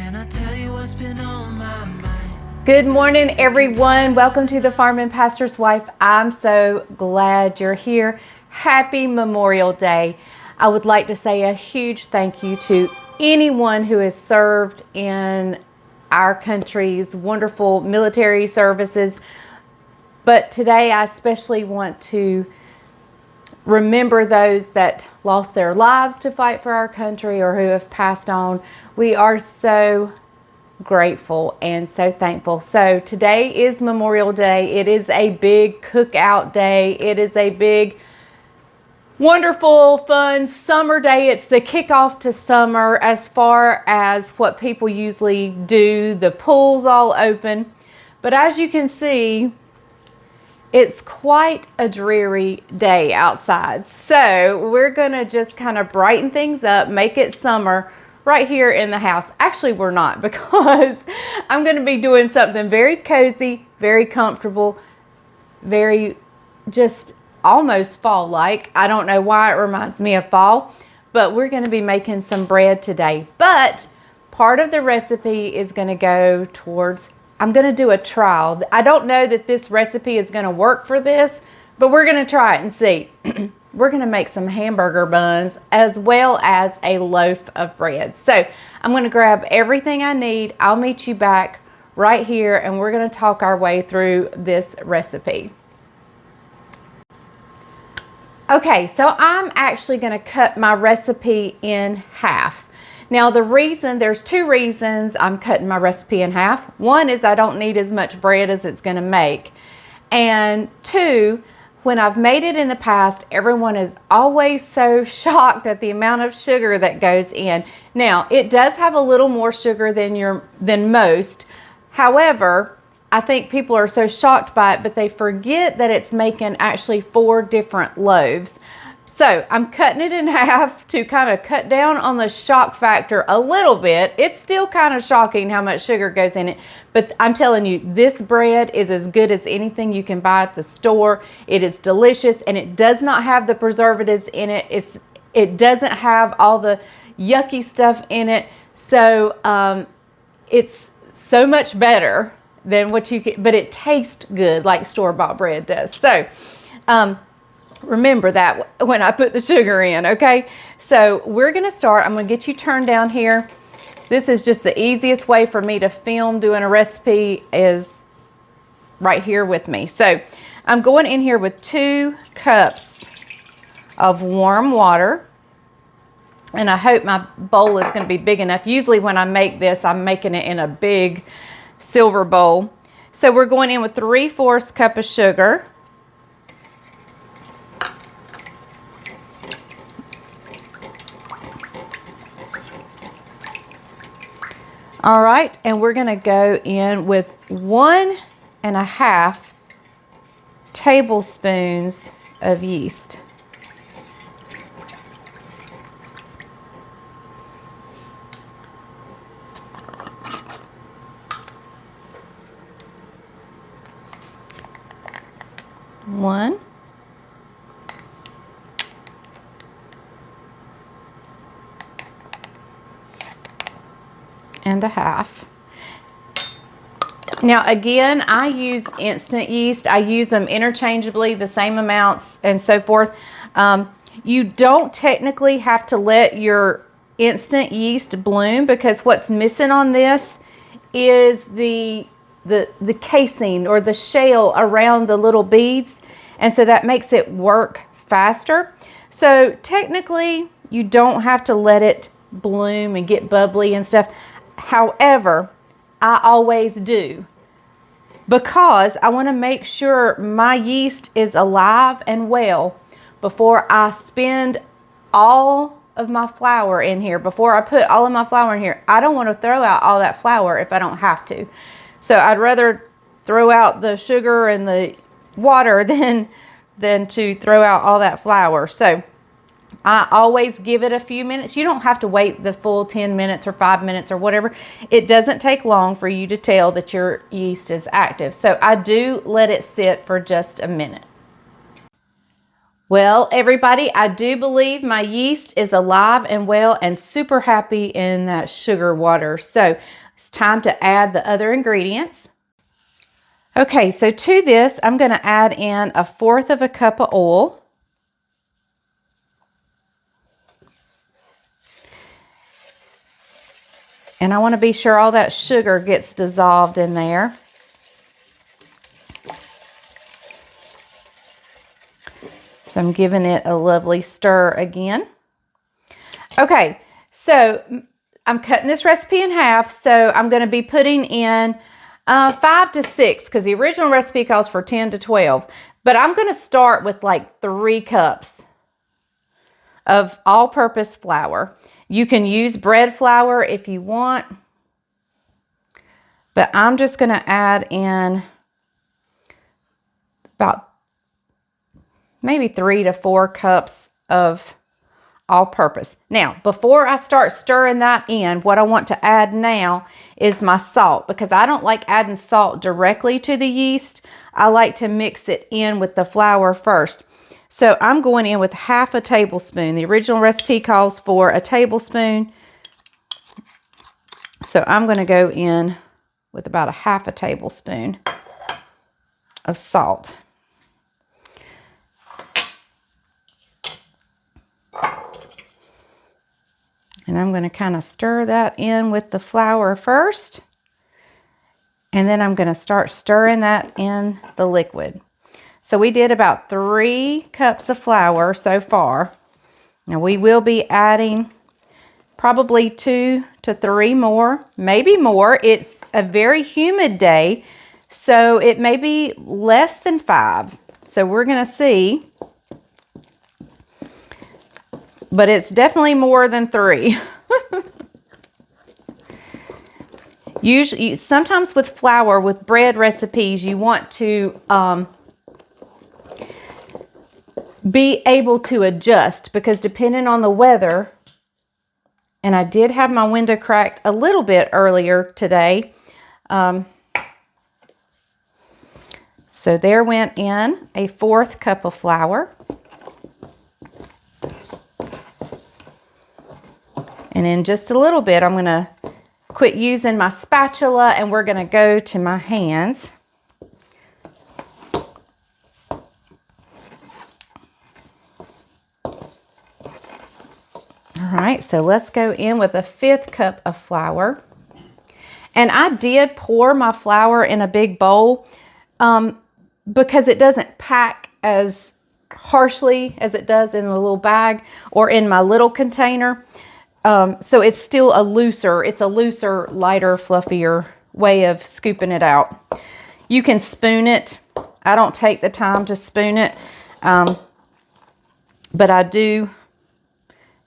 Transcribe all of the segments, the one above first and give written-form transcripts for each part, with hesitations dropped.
Can I tell you what's been on my mind? Good morning, everyone. Welcome to the Farm and Pastor's Wife. I'm so glad you're here. Happy Memorial Day. I would like to say a huge thank you to anyone who has served in our country's wonderful military services. But today I especially want to remember those that lost their lives to fight for our country or who have passed on. We are so grateful and so thankful. So today is Memorial Day. It is a big cookout day. It is a big, wonderful, fun summer day. It's the kickoff to summer as far as what people usually do. The pool's all open. But as you can see, it's quite a dreary day outside. So we're gonna just kind of brighten things up, make it summer right here in the house. Actually, we're not, because I'm gonna be doing something very cozy, very comfortable, very just almost fall-like. I don't know why it reminds me of fall, but we're gonna be making some bread today. But part of the recipe is gonna go towards, I'm gonna do a trial. I don't know that this recipe is gonna work for this, but we're gonna try it and see. We're gonna make some hamburger buns as well as a loaf of bread. So I'm gonna grab everything I need. I'll meet you back right here and we're gonna talk our way through this recipe. Okay, so I'm actually gonna cut my recipe in half. Now there's two reasons I'm cutting my recipe in half. One is I don't need as much bread as it's gonna make. And two, when I've made it in the past, everyone is always so shocked at the amount of sugar that goes in. Now, it does have a little more sugar than most. However, I think people are so shocked by it, but they forget that it's making actually 4 different loaves. So I'm cutting it in half to kind of cut down on the shock factor a little bit. It's still kind of shocking how much sugar goes in it, but I'm telling you, this bread is as good as anything you can buy at the store. It is delicious and it does not have the preservatives in it. It doesn't have all the yucky stuff in it. So it's so much better than what you can, but it tastes good like store-bought bread does. So remember that when I put the sugar in, okay? So we're gonna start. I'm gonna get you turned down here. This is just the easiest way for me to film doing a recipe is right here with me. So I'm going in here with 2 cups of warm water. And I hope my bowl is gonna be big enough. Usually when I make this, I'm making it in a big silver bowl. So we're going in with 3/4 cup of sugar. All right, and we're gonna go in with 1.5 tablespoons of yeast. One. And a half. Now again, I use instant yeast. I use them interchangeably, the same amounts and so forth. You don't technically have to let your instant yeast bloom, because what's missing on this is the casing or the shell around the little beads, and so that makes it work faster. So technically you don't have to let it bloom and get bubbly and stuff. However, I always do, because I want to make sure my yeast is alive and well before I spend all of my flour in here. Before I put all of my flour in here, I don't want to throw out all that flour if I don't have to. So I'd rather throw out the sugar and the water than to throw out all that flour. So I always give it a few minutes. You don't have to wait the full 10 minutes or 5 minutes or whatever. It doesn't take long for you to tell that your yeast is active. So I do let it sit for just a minute. Well, everybody, I do believe my yeast is alive and well and super happy in that sugar water. So it's time to add the other ingredients. Okay, so to this, I'm going to add in 1/4 cup of oil. And I want to be sure all that sugar gets dissolved in there. So I'm giving it a lovely stir again. Okay, so I'm cutting this recipe in half. So I'm going to be putting in 5 to 6 because the original recipe calls for 10 to 12. But I'm going to start with like 3 cups of all-purpose flour. You can use bread flour if you want, but I'm just going to add in about maybe 3 to 4 cups of all-purpose. Now, before I start stirring that in, what I want to add now is my salt, because I don't like adding salt directly to the yeast. I like to mix it in with the flour first. So I'm going in with 1/2 tablespoon. The original recipe calls for 1 tablespoon. So I'm going to go in with about 1/2 tablespoon of salt. And I'm going to kind of stir that in with the flour first. And then I'm going to start stirring that in the liquid. So we did about 3 cups of flour so far. Now we will be adding probably 2 to 3 more, maybe more. It's a very humid day, so it may be less than 5. So we're going to see. But it's definitely more than 3. Usually, sometimes with flour, with bread recipes, you want to be able to adjust, because depending on the weather, and I did have my window cracked a little bit earlier today. So there went in 1/4 cup of flour. And in just a little bit, I'm going to quit using my spatula and we're going to go to my hands. All right, so let's go in with 1/5 cup of flour. And I did pour my flour in a big bowl because it doesn't pack as harshly as it does in the little bag or in my little container. So it's still a looser, lighter, fluffier way of scooping it out. You can spoon it. I don't take the time to spoon it. But I do,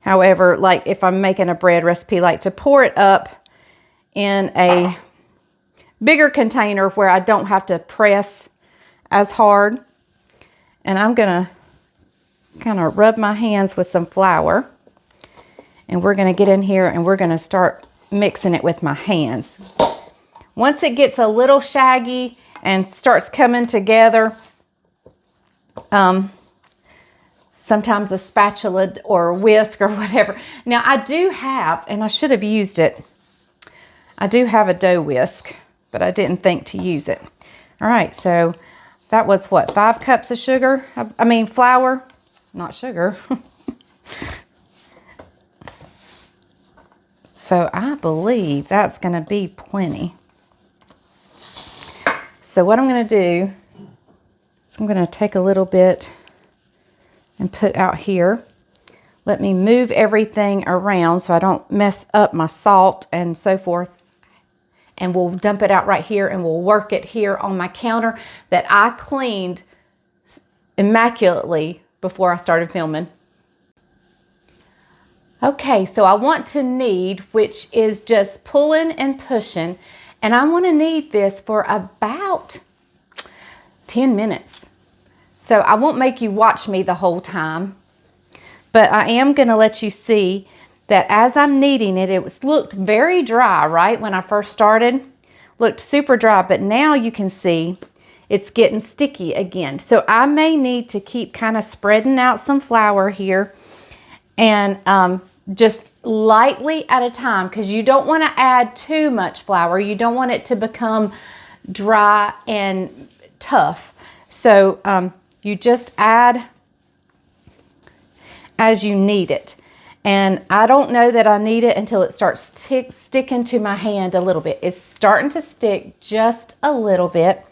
however, like if I'm making a bread recipe, like to pour it up in a bigger container where I don't have to press as hard. And I'm going to kind of rub my hands with some flour. And we're going to get in here and we're going to start mixing it with my hands. Once it gets a little shaggy and starts coming together, sometimes a spatula or a whisk or whatever. Now I do have, and I should have used it, I do have a dough whisk, but I didn't think to use it. All right, so that was what, 5 cups of sugar? I mean flour, not sugar. So I believe that's going to be plenty. So what I'm going to do is I'm going to take a little bit and put out here. Let me move everything around so I don't mess up my salt and so forth. And we'll dump it out right here and we'll work it here on my counter that I cleaned immaculately before I started filming. Okay, so I want to knead, which is just pulling and pushing, and I want to knead this for about 10 minutes. So I won't make you watch me the whole time, but I am going to let you see that as I'm kneading it, it looked very dry, right? When I first started, looked super dry, but now you can see it's getting sticky again. So I may need to keep kind of spreading out some flour here, and just lightly at a time, because you don't want to add too much flour. You don't want it to become dry and tough. So you just add as you need it. And I don't know that I need it until it starts sticking to my hand a little bit. It's starting to stick just a little bit.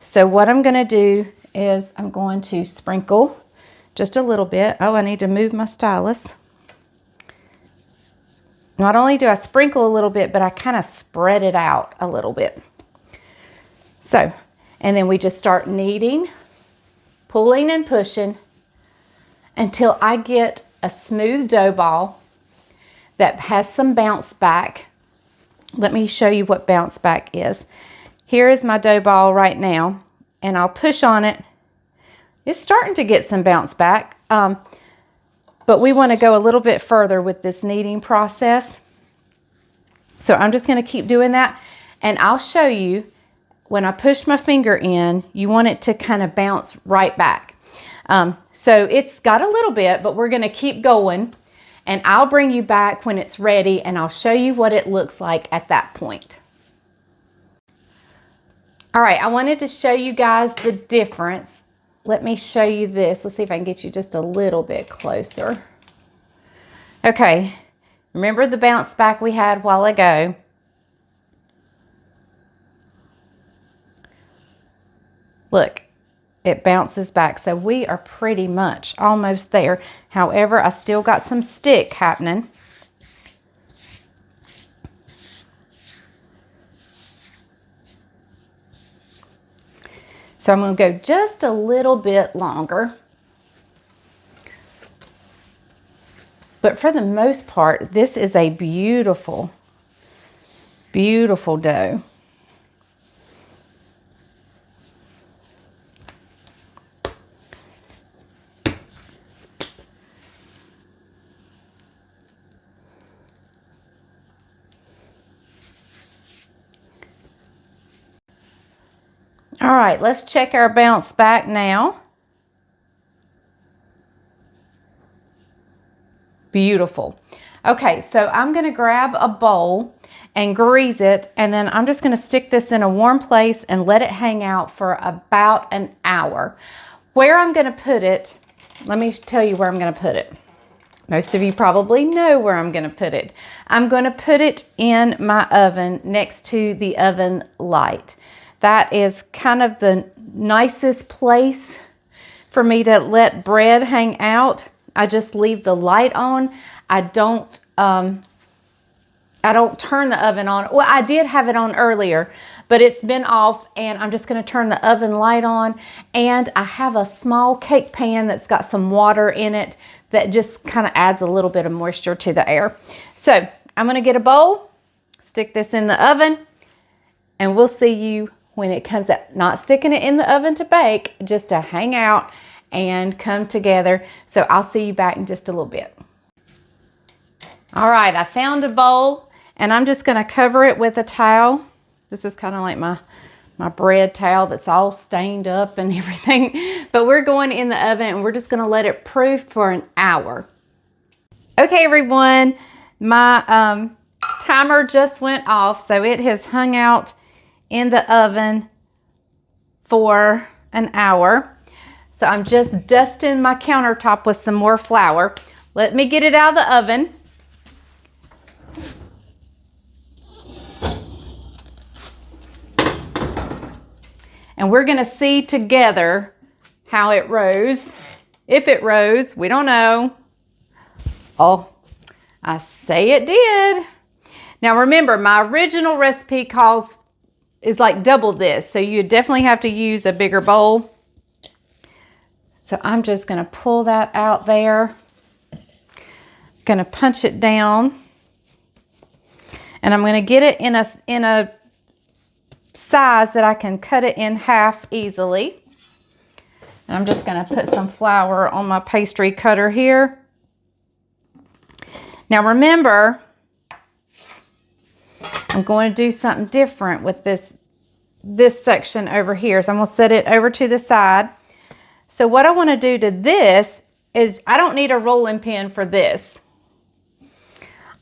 So what I'm going to do is I'm going to sprinkle just a little bit. Oh, I need to move my stylus. Not only do I sprinkle a little bit, but I kind of spread it out a little bit. So, and then we just start kneading, pulling and pushing until I get a smooth dough ball that has some bounce back. Let me show you what bounce back is. Here is my dough ball right now, and I'll push on it. It's starting to get some bounce back, but we want to go a little bit further with this kneading process. So I'm just going to keep doing that, and I'll show you when I push my finger in, you want it to kind of bounce right back. So it's got a little bit, but we're going to keep going, and I'll bring you back when it's ready, and I'll show you what it looks like at that point. All right, I wanted to show you guys the difference. Let me show you this. Let's see if I can get you just a little bit closer. Okay, remember the bounce back we had a while ago? Look, it bounces back. So we are pretty much almost there. However, I still got some stick happening. So I'm going to go just a little bit longer. But for the most part, this is a beautiful, beautiful dough. All right, let's check our bounce back now. Beautiful. Okay, so I'm going to grab a bowl and grease it, and then I'm just going to stick this in a warm place and let it hang out for about an hour. Where I'm going to put it, let me tell you where I'm going to put it. Most of you probably know where I'm going to put it. I'm going to put it in my oven next to the oven light. That is kind of the nicest place for me to let bread hang out. I just leave the light on. I don't turn the oven on. Well, I did have it on earlier, but it's been off, and I'm just going to turn the oven light on. And I have a small cake pan that's got some water in it that just kind of adds a little bit of moisture to the air. So I'm going to get a bowl, stick this in the oven, and we'll see you when it comes out. Not sticking it in the oven to bake, just to hang out and come together. So I'll see you back in just a little bit. All right, I found a bowl, and I'm just going to cover it with a towel. This is kind of like my bread towel that's all stained up and everything. But we're going in the oven, and we're just going to let it proof for an hour. Okay, everyone, my timer just went off, so it has hung out in the oven for an hour. So I'm just dusting my countertop with some more flour. Let me get it out of the oven. And we're going to see together how it rose. If it rose, we don't know. Oh, I say it did. Now remember, my original recipe is like double this. So you definitely have to use a bigger bowl. So I'm just going to pull that out there. Going to punch it down. And I'm going to get it in a size that I can cut it in half easily. And I'm just going to put some flour on my pastry cutter here. Now remember, I'm going to do something different with this section over here. So I'm gonna set it over to the side. So what I wanna do to this is, I don't need a rolling pin for this.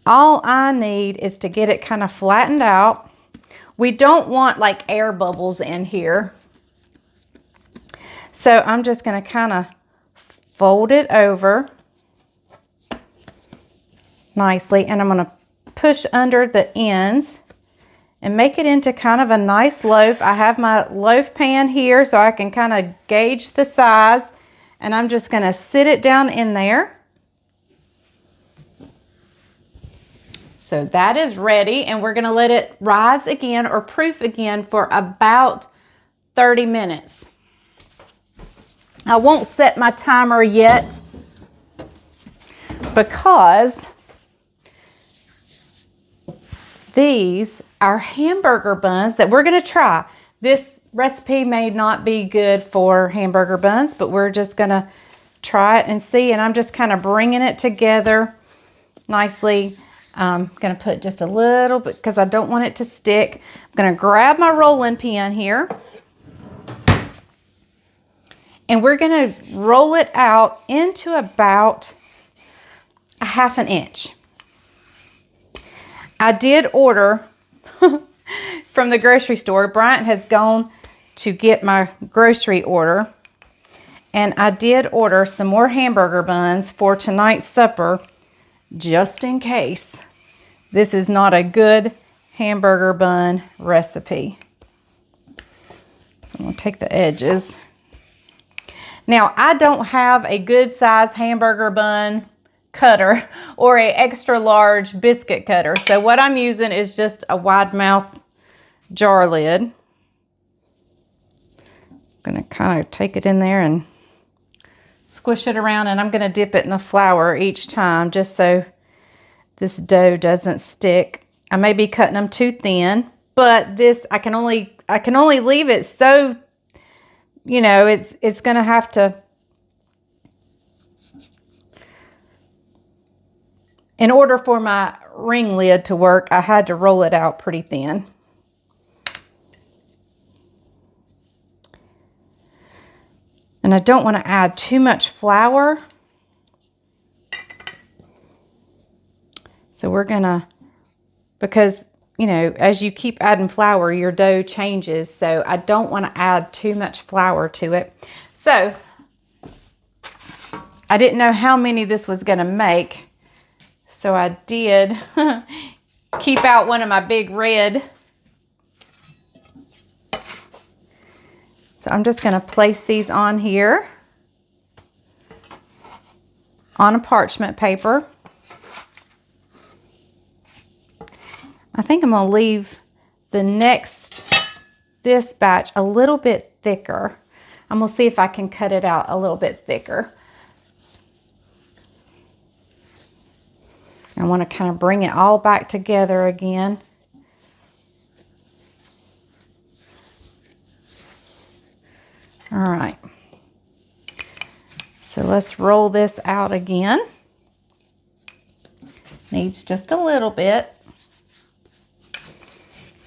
All I need is to get it kind of flattened out. We don't want like air bubbles in here. So I'm just gonna kind of fold it over nicely, and I'm gonna push under the ends and make it into kind of a nice loaf. I have my loaf pan here so I can kind of gauge the size, and I'm just gonna sit it down in there. So that is ready, and we're gonna let it rise again or proof again for about 30 minutes. I won't set my timer yet because these are hamburger buns that we're gonna try. This recipe may not be good for hamburger buns, but we're just gonna try it and see. And I'm just kind of bringing it together nicely. I'm gonna put just a little bit because I don't want it to stick. I'm gonna grab my rolling pin here, and we're gonna roll it out into about a 1/2 inch. I did order from the grocery store. Bryant has gone to get my grocery order, and I did order some more hamburger buns for tonight's supper, just in case this is not a good hamburger bun recipe. So I'm gonna take the edges. Now, I don't have a good size hamburger bun cutter or a extra large biscuit cutter. So what I'm using is just a wide mouth jar lid. I'm gonna kind of take it in there and squish it around, and I'm gonna dip it in the flour each time just so this dough doesn't stick. I may be cutting them too thin, but this I can only leave it so, you know, it's gonna have to, in order for my ring lid to work, I had to roll it out pretty thin. And I don't want to add too much flour. So we're gonna, because, you know, as you keep adding flour, your dough changes. So I don't want to add too much flour to it. So I didn't know how many this was gonna make. So I did keep out one of my big red. So I'm just gonna place these on here on a parchment paper. I think I'm gonna leave this batch a little bit thicker. I'm gonna see if I can cut it out a little bit thicker. I want to kind of bring it all back together again. All right. So let's roll this out again. Needs just a little bit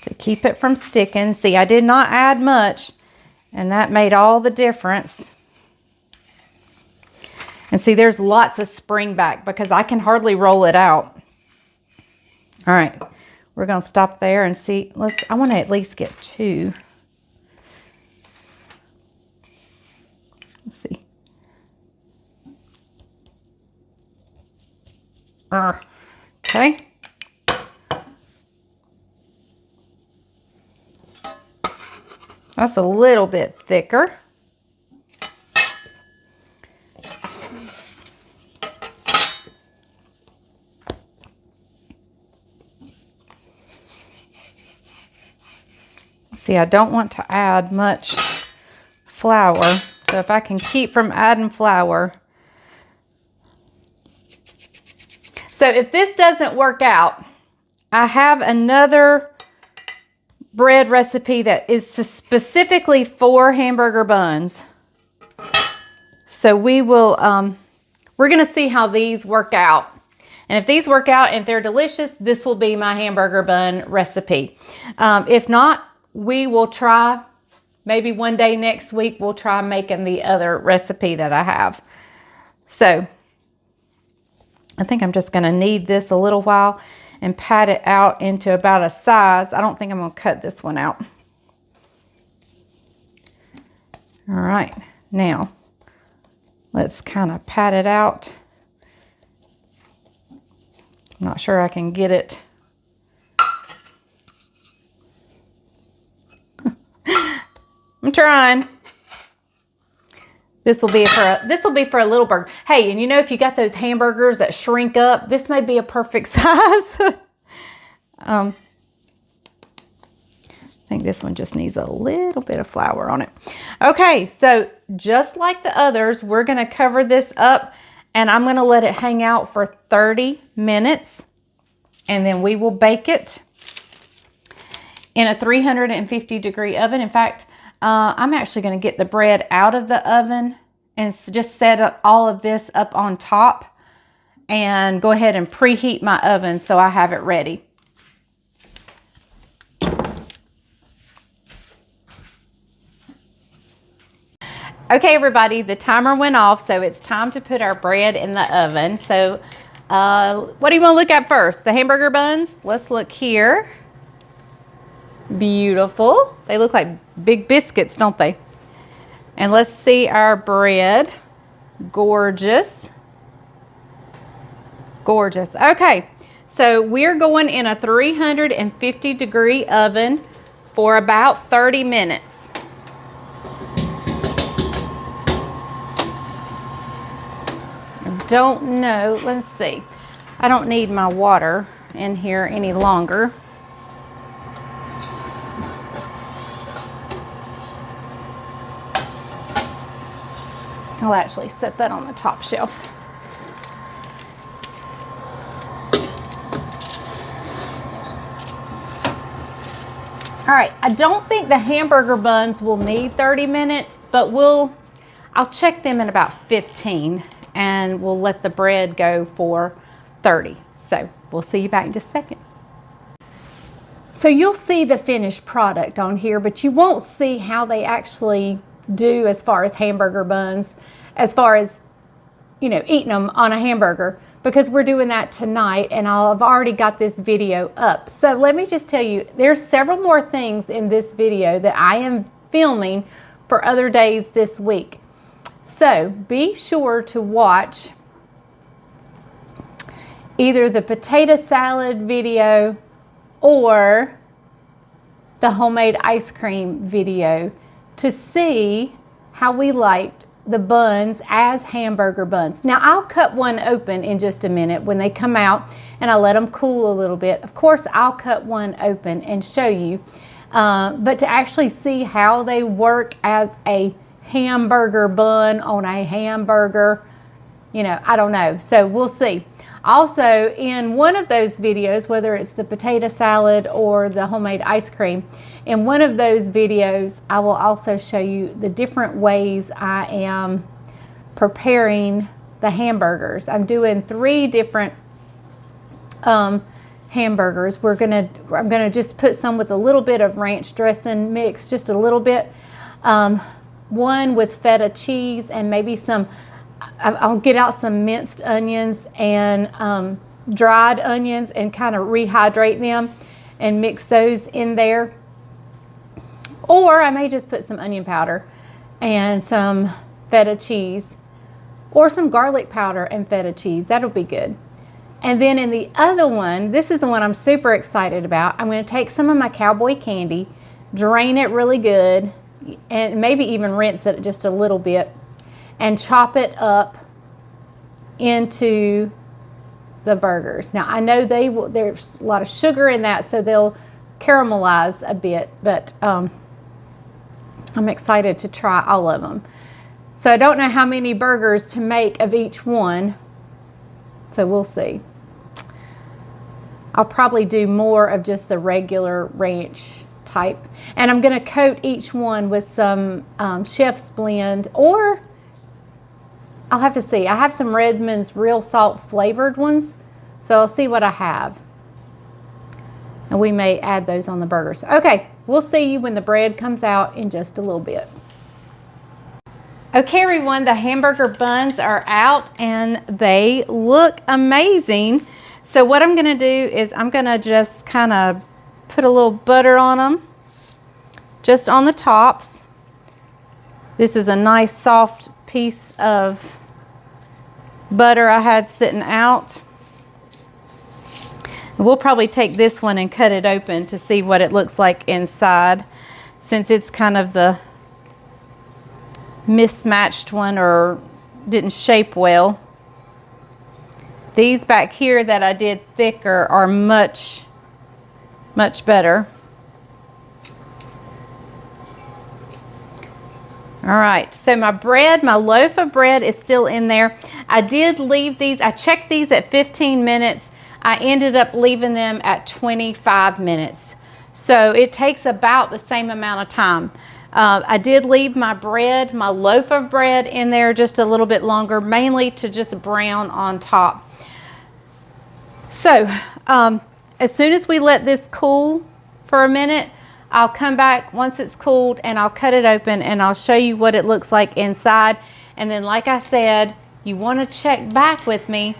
to keep it from sticking. See, I did not add much, and that made all the difference. And see, there's lots of spring back because I can hardly roll it out. All right, we're gonna stop there and see. I want to at least get 2. Let's see. Okay. That's a little bit thicker. See, I don't want to add much flour. So if I can keep from adding flour. So if this doesn't work out, I have another bread recipe that is specifically for hamburger buns. So we will, we're gonna see how these work out. And if these work out and if they're delicious, this will be my hamburger bun recipe. If not, we will try, maybe one day next week, we'll try making the other recipe that I have. So I think I'm just going to knead this a little while and pat it out into about a size. I don't think I'm going to cut this one out. All right, now let's kind of pat it out. I'm not sure I can get it. I'm trying. This will be for a little burger. Hey, and you know, if you got those hamburgers that shrink up, this may be a perfect size. I think this one just needs a little bit of flour on it. Okay, so just like the others, we're going to cover this up and I'm going to let it hang out for 30 minutes and then we will bake it in a 350-degree oven. In fact, I'm actually going to get the bread out of the oven and just set all of this up on top and go ahead and preheat my oven so I have it ready. Okay, everybody, the timer went off, so it's time to put our bread in the oven. So what do you want to look at first? The hamburger buns? Let's look here. Beautiful. They look like big biscuits, don't they? And let's see our bread. Gorgeous. Gorgeous. Okay, so we're going in a 350-degree oven for about 30 minutes. I don't know. Let's see. I don't need my water in here any longer. I'll actually set that on the top shelf. All right, I don't think the hamburger buns will need 30 minutes, but I'll check them in about 15 and we'll let the bread go for 30. So we'll see you back in just a second. So you'll see the finished product on here, but you won't see how they actually do as far as hamburger buns, as far as, you know, eating them on a hamburger, because we're doing that tonight and I've already got this video up. So let me just tell you, there's several more things in this video that I am filming for other days this week. So be sure to watch either the potato salad video or the homemade ice cream video to see how we liked the buns as hamburger buns. Now I'll cut one open in just a minute when they come out and I let them cool a little bit. Of course I'll cut one open and show you, but to actually see how they work as a hamburger bun on a hamburger, you know, I don't know. So we'll see. Also, in one of those videos, whether it's the potato salad or the homemade ice cream, in one of those videos, I will also show you the different ways I am preparing the hamburgers. I'm doing 3 different hamburgers. I'm gonna just put some with a little bit of ranch dressing mix, just a little bit. One with feta cheese and maybe some, I'll get out some minced onions and dried onions and kind of rehydrate them and mix those in there. Or I may just put some onion powder and some feta cheese or some garlic powder and feta cheese. That'll be good. And then in the other one, this is the one I'm super excited about. I'm going to take some of my cowboy candy, drain it really good, and maybe even rinse it just a little bit and chop it up into the burgers. Now I know there's a lot of sugar in that, so they'll caramelize a bit, but I'm excited to try all of them. So I don't know how many burgers to make of each one, so we'll see. I'll probably do more of just the regular ranch type, and I'm going to coat each one with some Chef's Blend, or I'll have to see. I have some Redmond's real salt flavored ones, so I'll see what I have, and we may add those on the burgers. Okay, we'll see you when the bread comes out in just a little bit. Okay, everyone, the hamburger buns are out and they look amazing. So what I'm gonna do is I'm gonna just kind of put a little butter on them, just on the tops. This is a nice soft piece of butter I had sitting out. We'll probably take this one and cut it open to see what it looks like inside, since it's kind of the mismatched one or didn't shape well. These back here that I did thicker are much better. All right, so my bread, my loaf of bread is still in there. I did leave these, I checked these at 15 minutes. I ended up leaving them at 25 minutes. So it takes about the same amount of time. I did leave my bread, my loaf of bread in there just a little bit longer, mainly to just brown on top. So as soon as we let this cool for a minute, I'll come back once it's cooled and I'll cut it open and I'll show you what it looks like inside. And then, like I said, you want to check back with me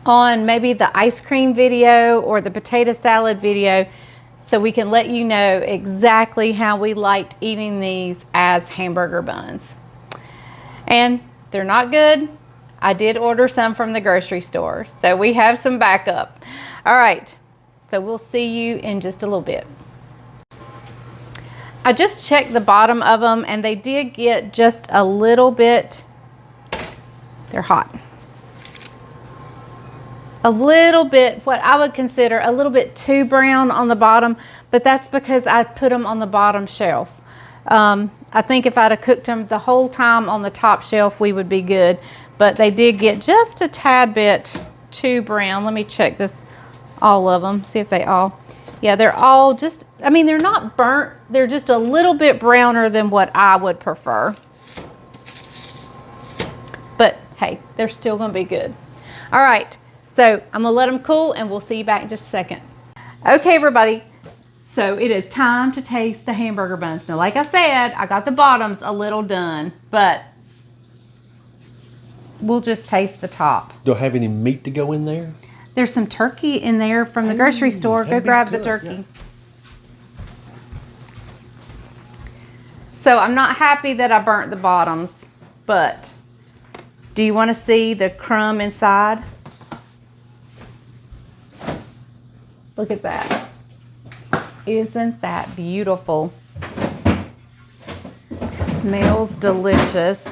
on maybe the ice cream video or the potato salad video, so we can let you know exactly how we liked eating these as hamburger buns. And they're not good. I did order some from the grocery store, so we have some backup. All right, so we'll see you in just a little bit. I just checked the bottom of them and they did get just a little bit, they're hot. A little bit, what I would consider a little bit too brown on the bottom, but that's because I put them on the bottom shelf. I think if I'd have cooked them the whole time on the top shelf, we would be good. But they did get just a tad bit too brown. Let me check this, all of them, see if they all, yeah, they're all just, I mean, they're not burnt. They're just a little bit browner than what I would prefer. But hey, they're still gonna be good. All right. So I'm gonna let them cool and we'll see you back in just a second. Okay, everybody, so it is time to taste the hamburger buns. Now, like I said, I got the bottoms a little done, but we'll just taste the top. Do I have any meat to go in there? There's some turkey in there from the grocery store. Go grab the turkey. Yeah. So I'm not happy that I burnt the bottoms, but do you want to see the crumb inside? Look at that. Isn't that beautiful? Smells delicious.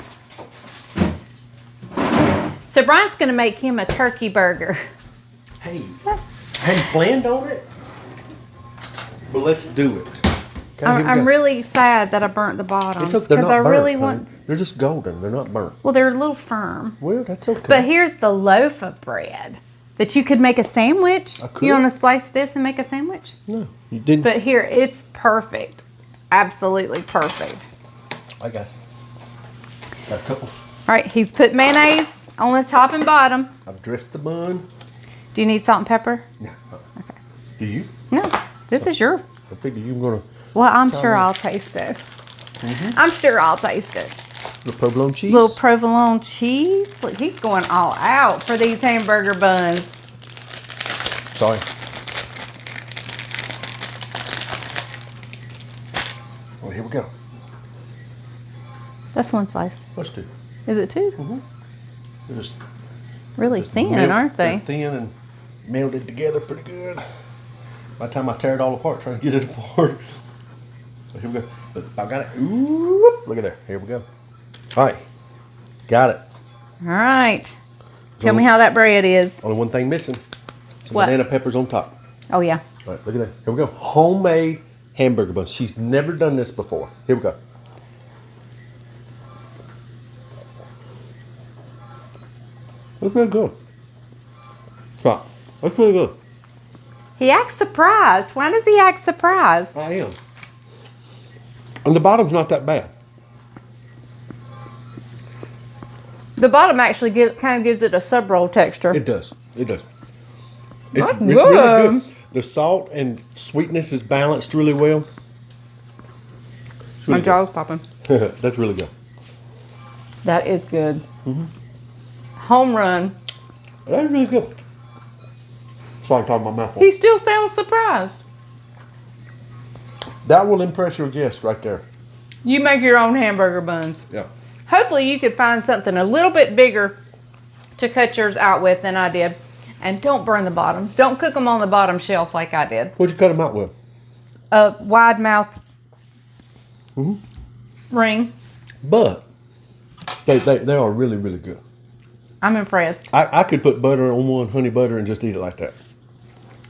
So Brian's gonna make him a turkey burger. Hey, I hadn't planned on it, but let's do it. Okay, I'm really sad that I burnt the bottoms because I really want. They're just golden. They're not burnt. Well, they're a little firm. Well, that's okay. But here's the loaf of bread that you could make a sandwich. You want to slice this and make a sandwich? No, you didn't. But here, it's perfect. Absolutely perfect. I guess. Got a couple. All right, he's put mayonnaise on the top and bottom. I've dressed the bun. Do you need salt and pepper? No. Okay. Do you? No, this is your. I figured you were gonna. Well, I'm sure I'll taste it. I'm sure I'll taste it. Little provolone cheese. Little provolone cheese. Look, he's going all out for these hamburger buns. Sorry. Well, here we go. That's one slice. Let's do. Is it two? They're just really thin, aren't they? They're thin and melded together pretty good. By the time I tear it all apart, trying to get it apart. So here we go. Look, I got it. Ooh, look at there. Here we go. All right. Got it. All right. Tell me how that bread is. Only one thing missing. Some What? banana peppers on top. Oh, yeah. All right, look at that. Here we go. Homemade hamburger buns. She's never done this before. Here we go. That's really good. Right. That's really good. He acts surprised. Why does he act surprised? I am. And the bottom's not that bad. The bottom actually kind of gives it a sub roll texture. It does. It does. That's It's really good. The salt and sweetness is balanced really well. My jaw's popping. That's really good. That is good. Home run. That's really good. Sorry, I'm talking my mouth. He still sounds surprised. That will impress your guests right there. You make your own hamburger buns. Yeah. Hopefully you could find something a little bit bigger to cut yours out with than I did. And don't burn the bottoms. Don't cook them on the bottom shelf like I did. What'd you cut them out with? A wide mouth ring. But they are really, really good. I'm impressed. I could put butter on one, honey butter, and just eat it like that.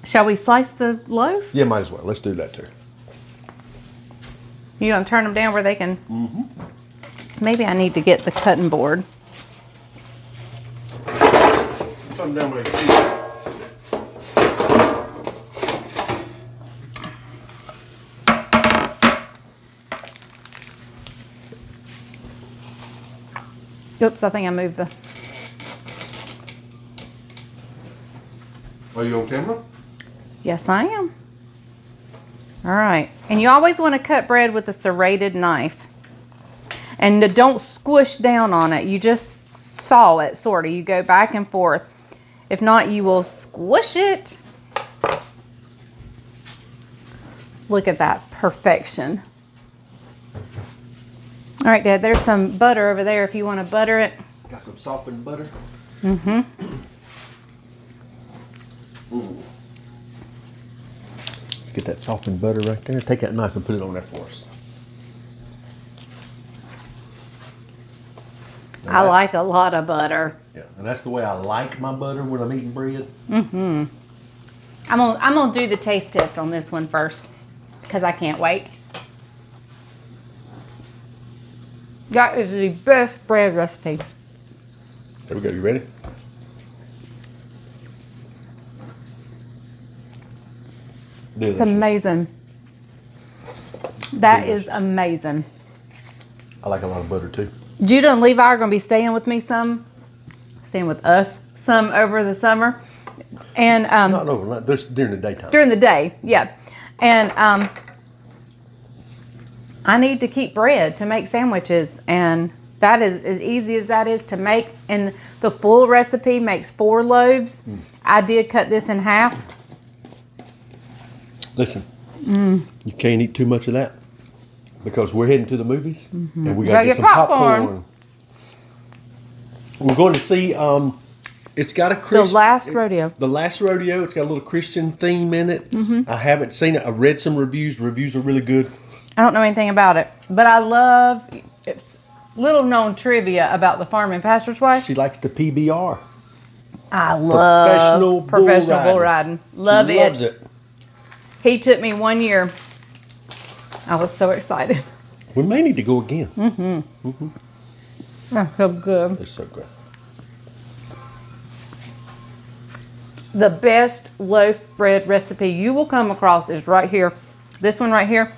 Shall we slice the loaf? Yeah, might as well. Let's do that too. You gonna turn them down where they can? Maybe I need to get the cutting board. Turn them down where they can see. Oops, I think I moved the... Are you on camera? Yes, I am. All right. And you always want to cut bread with a serrated knife. And don't squish down on it. You just saw it, sort of. You go back and forth. If not, you will squish it. Look at that perfection. All right, Dad, there's some butter over there if you want to butter it. Got some softened butter. Let's get that softened butter right there. Take that knife and put it on there for us. I like a lot of butter. Yeah, and that's the way I like my butter when I'm eating bread. I'm gonna do the taste test on this one first because I can't wait. That is the best bread recipe. There we go. You ready? It's amazing. That is amazing. I like a lot of butter too. Judah and Levi are going to be staying with me staying with us some over the summer. And Not overnight, just during the daytime. during the day, yeah. And I need to keep bread to make sandwiches, and that is as easy as that is to make. And the full recipe makes 4 loaves. I did cut this in half. Listen, you can't eat too much of that because we're heading to the movies and we Gotta got to get get some popcorn. popcorn. We're going to see. It's got a Christian. The last rodeo. The last rodeo. It's got a little Christian theme in it. I haven't seen it. I've read some reviews. The reviews are really good. I don't know anything about it, but I love. It's little known trivia about the farm and pastor's wife. She likes the PBR. I love Professional bull riding. Love She loves it. He took me 1 year. I was so excited. We may need to go again. That's so good. It's so good. The best loaf bread recipe you will come across is right here. This one right here.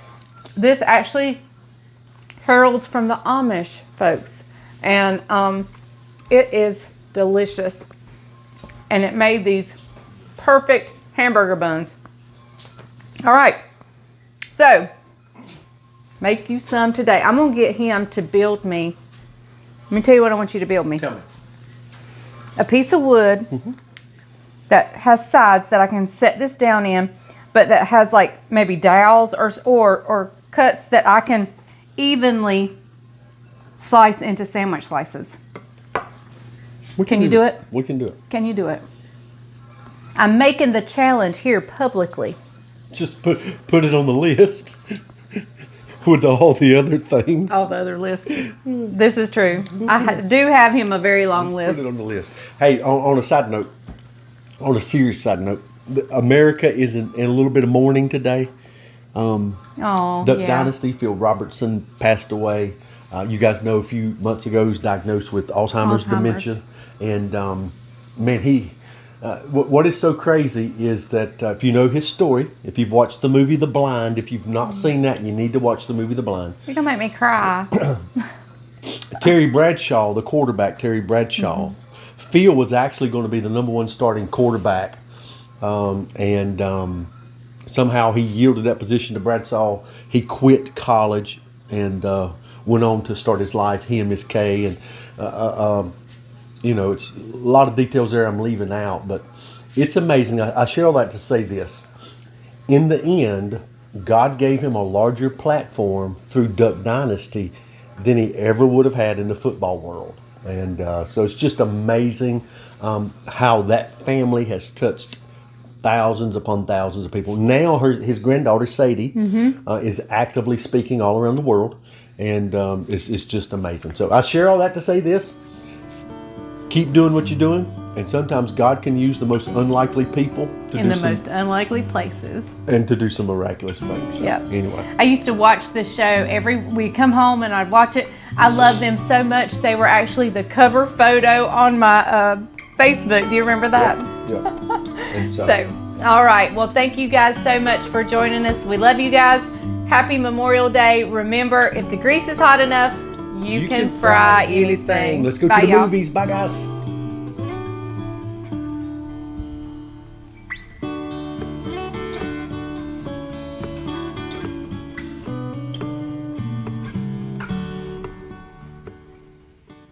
This actually heralds from the Amish folks. And it is delicious. And it made these perfect hamburger buns. All right. So, make you some today. I'm going to get him to build me. Let me tell you what I want you to build me. Tell me. A piece of wood that has sides that I can set this down in, but that has like maybe dowels or cuts that I can evenly slice into sandwich slices. Can you do it? We can do it. Can you do it? I'm making the challenge here publicly. Just put it on the list with all the other things. All the other list. This is true. I do have him a very long list. Put it on the list. Hey, on a side note, on a serious side note, America is in a little bit of mourning today. Duck Dynasty, Phil Robertson passed away. You guys know a few months ago he was diagnosed with Alzheimer's. Dementia. And man, what is so crazy is that if you know his story, if you've watched the movie The Blind, if you've not seen that, you need to watch the movie The Blind. You're going to make me cry. Terry Bradshaw, the quarterback, Terry Bradshaw, Phil was actually going to be the #1 starting quarterback. And somehow he yielded that position to Bradshaw. He quit college and went on to start his life. He and Miss Kay, and it's a lot of details there I'm leaving out, but it's amazing. I share all that to say this: in the end, God gave him a larger platform through Duck Dynasty than he ever would have had in the football world. And so it's just amazing how that family has touched thousands upon thousands of people. Now his granddaughter, Sadie, is actively speaking all around the world. And it's just amazing. So I share all that to say this. Keep doing what you're doing. And sometimes God can use the most unlikely people in the most unlikely places, and to do some miraculous things. So, anyway, I used to watch this show we'd come home and I'd watch it. I love them so much. They were actually the cover photo on my Facebook. Do you remember that? Yeah. And So, all right. Well, thank you guys so much for joining us. We love you guys. Happy Memorial Day. Remember, if the grease is hot enough, you can fry anything. Let's go Bye, to the y'all. movies. Bye, guys.